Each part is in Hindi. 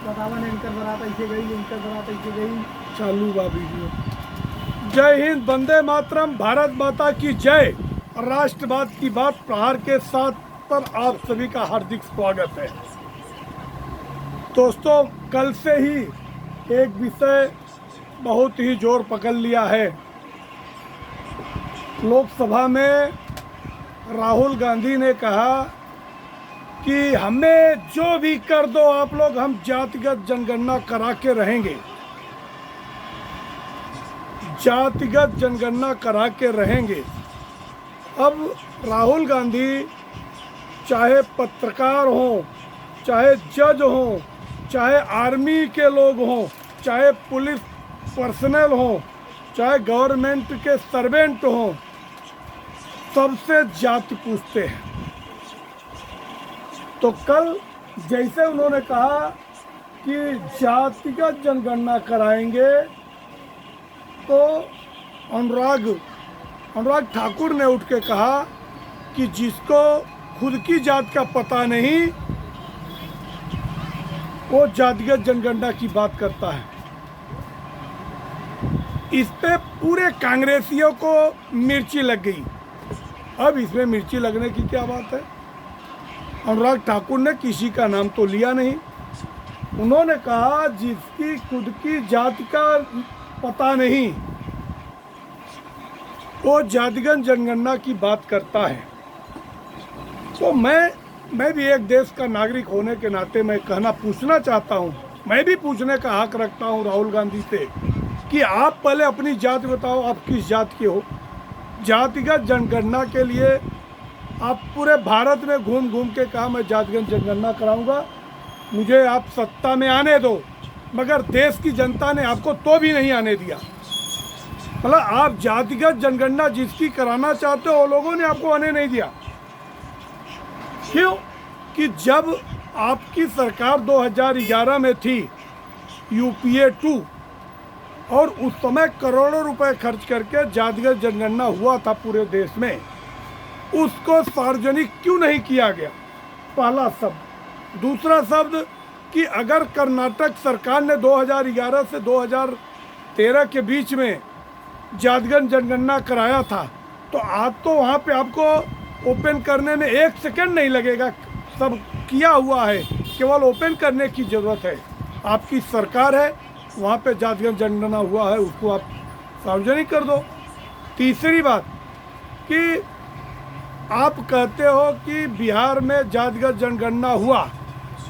बतावन इनकर बारात ऐसे गई, इनकर बारात ऐसे गई। चालू बा वीडियो। जय हिंद, वंदे मातरम, भारत माता की जय। राष्ट्रवाद की बात प्रहार के साथ पर आप सभी का हार्दिक स्वागत है। दोस्तों, कल से ही एक विषय बहुत ही जोर पकड़ लिया है। लोकसभा में राहुल गांधी ने कहा कि हमें जो भी कर दो आप लोग, हम जातिगत जनगणना करा के रहेंगे, जातिगत जनगणना करा के रहेंगे। अब राहुल गांधी चाहे पत्रकार हों, चाहे जज हों, चाहे आर्मी के लोग हों, चाहे पुलिस पर्सनल हों, चाहे गवर्नमेंट के सर्वेंट हों, सबसे जाति पूछते हैं। तो कल जैसे उन्होंने कहा कि जातिगत जनगणना कराएंगे, तो अनुराग ठाकुर ने उठ के कहा कि जिसको खुद की जात का पता नहीं, वो जातिगत जनगणना की बात करता है। इस पे पूरे कांग्रेसियों को मिर्ची लग गई। अब इसमें मिर्ची लगने की क्या बात है? अनुराग ठाकुर ने किसी का नाम तो लिया नहीं। उन्होंने कहा जिसकी खुद की जाति का पता नहीं, वो जातिगत जनगणना की बात करता है। तो मैं भी एक देश का नागरिक होने के नाते मैं पूछना चाहता हूँ, मैं भी पूछने का हक रखता हूँ राहुल गांधी से कि आप पहले अपनी जाति बताओ, आप किस जात के हो। जातिगत जनगणना के लिए आप पूरे भारत में घूम घूम के कहा मैं जातिगत जनगणना कराऊंगा, मुझे आप सत्ता में आने दो, मगर देश की जनता ने आपको तो भी नहीं आने दिया। मतलब आप जातिगत जनगणना जिसकी कराना चाहते हो, वो लोगों ने आपको आने नहीं दिया। क्यों? कि जब आपकी सरकार 2011 में थी, यूपीए 2, और उस समय करोड़ों रुपए खर्च करके जातिगत जनगणना हुआ था पूरे देश में, उसको सार्वजनिक क्यों नहीं किया गया? पहला शब्द। दूसरा शब्द कि अगर कर्नाटक सरकार ने 2011 से 2013 के बीच में जातिगत जनगणना कराया था, तो आज तो वहाँ पे आपको ओपन करने में 1 सेकंड नहीं लगेगा, सब किया हुआ है, केवल ओपन करने की ज़रूरत है। आपकी सरकार है, वहाँ पे जातिगत जनगणना हुआ है, उसको आप सार्वजनिक कर दो। तीसरी बात कि आप कहते हो कि बिहार में जातिगत जनगणना हुआ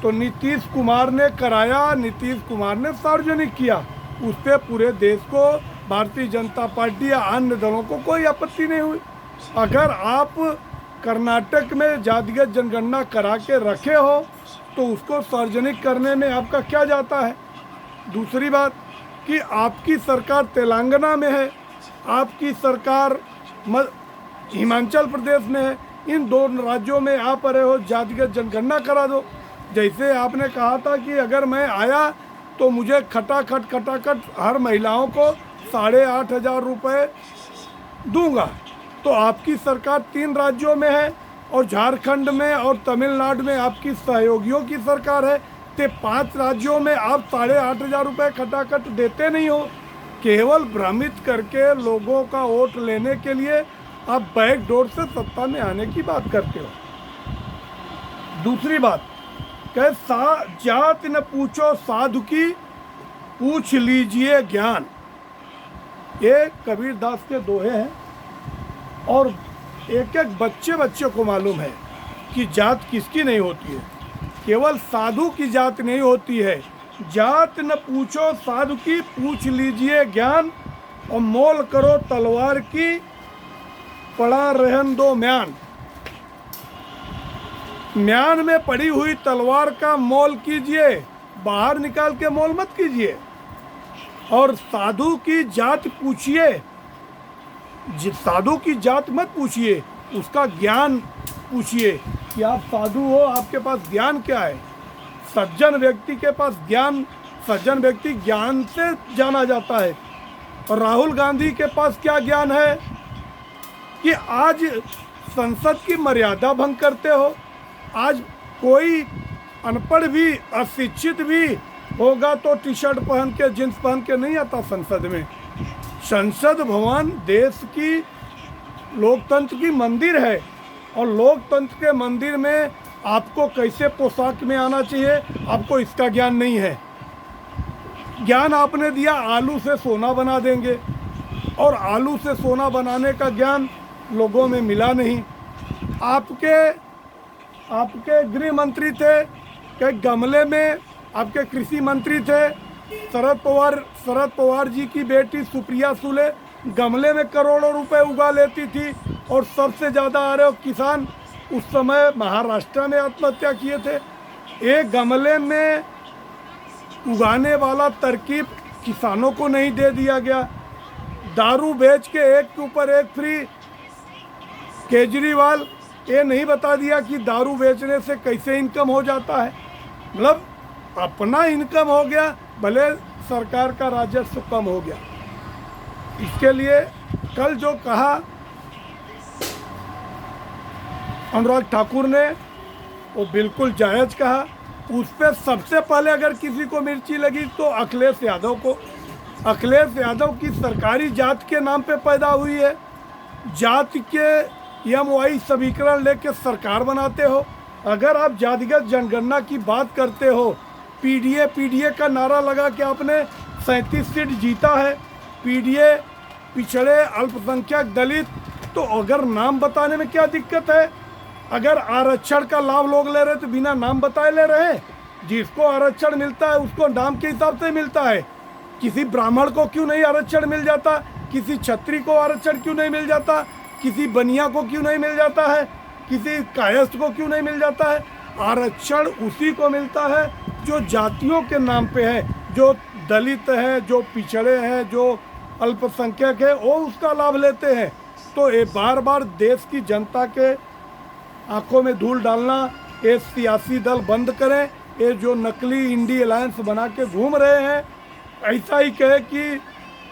तो नीतीश कुमार ने कराया, नीतीश कुमार ने सार्वजनिक किया, उस पर पूरे देश को, भारतीय जनता पार्टी या अन्य दलों को कोई आपत्ति नहीं हुई। अगर आप कर्नाटक में जातिगत जनगणना करा के रखे हो तो उसको सार्वजनिक करने में आपका क्या जाता है? दूसरी बात कि आपकी सरकार तेलंगाना में है, आपकी सरकार हिमाचल प्रदेश में है, इन दोनों राज्यों में आप रहे हो, जातिगत जनगणना करा दो। जैसे आपने कहा था कि अगर मैं आया तो मुझे खटाखट हर महिलाओं को 8,500 रुपये दूंगा। तो आपकी सरकार 3 राज्यों में है और झारखंड में और तमिलनाडु में आपकी सहयोगियों की सरकार है, तो 5 राज्यों में आप 8,500 रुपये खटाखट देते नहीं हो। केवल भ्रमित करके लोगों का वोट लेने के लिए आप बैकडोर से सत्ता में आने की बात करते हो। दूसरी बात, जात न पूछो साधु की, पूछ लीजिए ज्ञान। ये कबीरदास के दोहे हैं और एक एक बच्चे को मालूम है कि जात किसकी नहीं होती है। केवल साधु की जात नहीं होती है। जात न पूछो साधु की, पूछ लीजिए ज्ञान, और मोल करो तलवार की, पड़ा रहन दो म्यान। म्यान में पड़ी हुई तलवार का मोल कीजिए, बाहर निकाल के मोल मत कीजिए। और साधु की जात पूछिए, साधु की जात मत पूछिए, उसका ज्ञान पूछिए कि आप साधु हो, आपके पास ज्ञान क्या है। सज्जन व्यक्ति के पास ज्ञान, सज्जन व्यक्ति ज्ञान से जाना जाता है। और राहुल गांधी के पास क्या ज्ञान है कि आज संसद की मर्यादा भंग करते हो। आज कोई अनपढ़ भी, अशिक्षित भी होगा तो टी शर्ट पहन के जींस पहन के नहीं आता संसद में। संसद भवन देश की लोकतंत्र की मंदिर है, और लोकतंत्र के मंदिर में आपको कैसे पोशाक में आना चाहिए, आपको इसका ज्ञान नहीं है। ज्ञान आपने दिया आलू से सोना बना देंगे, और आलू से सोना बनाने का ज्ञान लोगों में मिला नहीं। आपके गृह मंत्री थे कि गमले में, आपके कृषि मंत्री थे शरद पवार जी की बेटी सुप्रिया सुले गमले में करोड़ों रुपए उगा लेती थी, और सबसे ज़्यादा आरएफ किसान उस समय महाराष्ट्र में आत्महत्या किए थे। एक गमले में उगाने वाला तरकीब किसानों को नहीं दे दिया गया। दारू बेच के एक के ऊपर एक फ्री। केजरीवाल ये नहीं बता दिया कि दारू बेचने से कैसे इनकम हो जाता है। मतलब अपना इनकम हो गया, भले सरकार का राजस्व कम हो गया। इसके लिए कल जो कहा अनुराग ठाकुर ने, वो बिल्कुल जायज़ कहा। उस पर सबसे पहले अगर किसी को मिर्ची लगी तो अखिलेश यादव को। अखिलेश यादव की सरकारी जात के नाम पे पैदा हुई है। जात के एमवाई समीकरण लेके सरकार बनाते हो। अगर आप जातिगत जनगणना की बात करते हो, पीडीए का नारा लगा के आपने 37 सीट जीता है। पीडीए पिछड़े, अल्पसंख्यक, दलित, तो अगर नाम बताने में क्या दिक्कत है? अगर आरक्षण का लाभ लोग ले रहे तो बिना नाम बताए ले रहे हैं। जिसको आरक्षण मिलता है उसको नाम के हिसाब से मिलता है। किसी ब्राह्मण को क्यों नहीं आरक्षण मिल जाता? किसी क्षत्रिय को आरक्षण क्यों नहीं मिल जाता? किसी बनिया को क्यों नहीं मिल जाता है? किसी कायस्थ को क्यों नहीं मिल जाता है? आरक्षण उसी को मिलता है जो जातियों के नाम पे है, जो दलित है, जो पिछड़े हैं, जो अल्पसंख्यक है, वो उसका लाभ लेते हैं। तो ये बार बार देश की जनता के आंखों में धूल डालना, ये सियासी दल बंद करें। ये जो नकली इंडी अलायंस बना के घूम रहे हैं, ऐसा ही कहे कि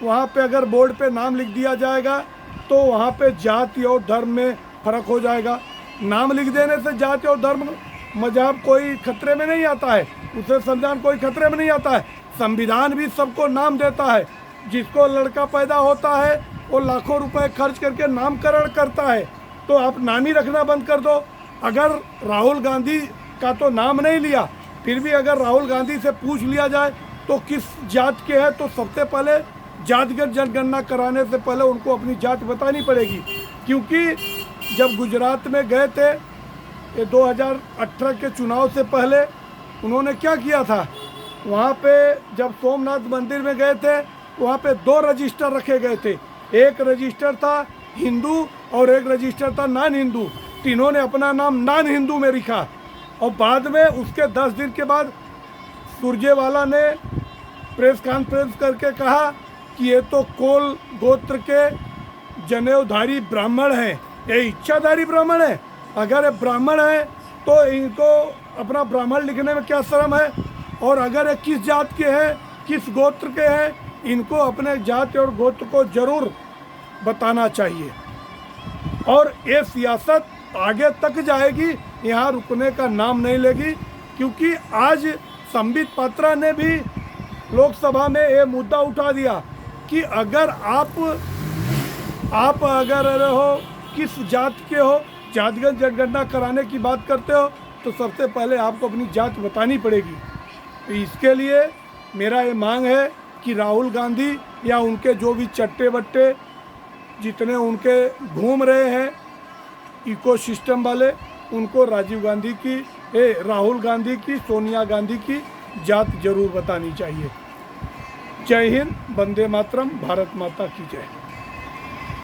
वहाँ पे अगर बोर्ड पे नाम लिख दिया जाएगा तो वहाँ पे जाति और धर्म में फ़र्क हो जाएगा। नाम लिख देने से जाति और धर्म मजहब कोई खतरे में नहीं आता है, उसे संविधान कोई खतरे में नहीं आता है। संविधान भी सबको नाम देता है। जिसको लड़का पैदा होता है वो लाखों रुपए खर्च करके नामकरण करता है। तो आप नाम ही रखना बंद कर दो। अगर राहुल गांधी का तो नाम नहीं लिया, फिर भी अगर राहुल गांधी से पूछ लिया जाए तो किस जात के हैं, तो सबसे पहले जातिगत जनगणना कराने से पहले उनको अपनी जात बतानी पड़ेगी। क्योंकि जब गुजरात में गए थे ये 2018 के चुनाव से पहले, उन्होंने क्या किया था, वहाँ पे जब सोमनाथ मंदिर में गए थे वहाँ पे 2 रजिस्टर रखे गए थे। एक रजिस्टर था हिंदू और एक रजिस्टर था नॉन हिंदू। तीनों ने अपना नाम नॉन हिंदू में लिखा, और बाद में उसके 10 दिन के बाद सुरजेवाला ने प्रेस कॉन्फ्रेंस करके कहा कि ये तो कोल गोत्र के जनेऊधारी ब्राह्मण हैं, ये इच्छाधारी ब्राह्मण है। अगर ये ब्राह्मण है तो इनको अपना ब्राह्मण लिखने में क्या शर्म है? और अगर ये किस जात के हैं, किस गोत्र के हैं, इनको अपने जाति और गोत्र को जरूर बताना चाहिए। और ये सियासत आगे तक जाएगी, यहाँ रुकने का नाम नहीं लेगी। क्योंकि आज संबित पात्रा ने भी लोकसभा में ये मुद्दा उठा दिया कि अगर आप अगर हो किस जात के हो, जातिगत जनगणना कराने की बात करते हो, तो सबसे पहले आपको अपनी जात बतानी पड़ेगी। तो इसके लिए मेरा ये मांग है कि राहुल गांधी या उनके जो भी चट्टे बट्टे जितने उनके घूम रहे हैं इकोसिस्टम वाले, उनको राहुल गांधी की, सोनिया गांधी की जात जरूर बतानी चाहिए। जय हिंद, वंदे मातरम, भारत माता की जय।